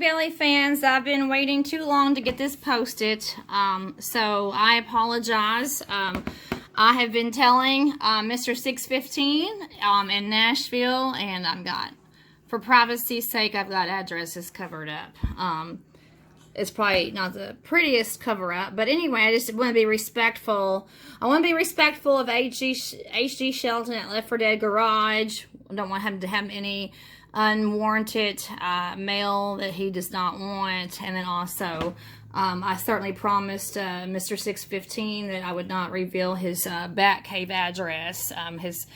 Bailey fans, I've been waiting too long to get this posted, so I apologize. I have been telling Mr. 615 in Nashville, and for privacy's sake, I've got addresses covered up. It's probably not the prettiest cover up, but anyway, I just want to be respectful. I want to be respectful of H.G. Shelton at Left for Dead Garage. I don't want him to have any unwarranted mail that he does not want. And then also, I certainly promised Mr. 615 that I would not reveal his Bat Cave address, his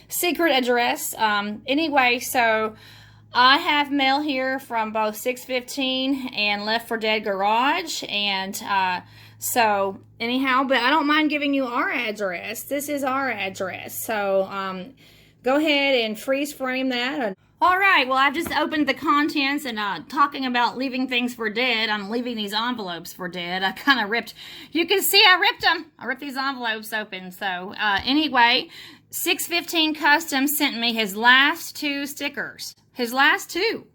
secret address. Anyway, so I have mail here from both 615 and Left for Dead Garage, and so anyhow, but I don't mind giving you our address. This is our address, so go ahead and freeze frame that. All right, well, I've just opened the contents and talking about leaving things for dead. I'm leaving these envelopes for dead. I kind of ripped, you can see I ripped them. I ripped these envelopes open. So anyway, 615 Customz sent me his last 2 stickers. His last 2.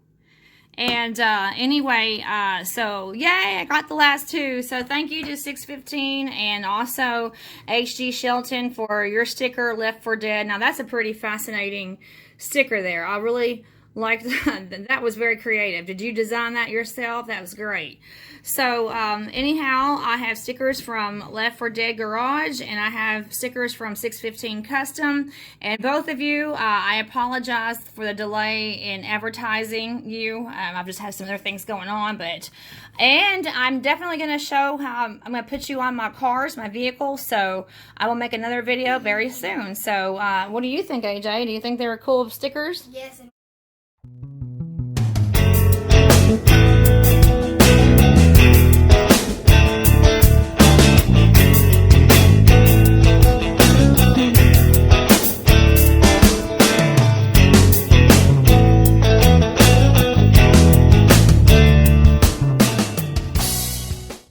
And anyway, so yay, I got the last 2. So thank you to 615 and also H.G. Shelton for your sticker, Left for Dead. Now that's a pretty fascinating sticker there. I really liked that. That was very creative. Did you design that yourself? That was great. So anyhow, I have stickers from Left for Dead Garage and I have stickers from 615 Custom. And both of you, I apologize for the delay in advertising you. I've just had some other things going on, and I'm definitely going to show how I'm going to put you on my cars, my vehicles. So I will make another video very soon. So what do you think, AJ? Do you think they're cool stickers? Yes.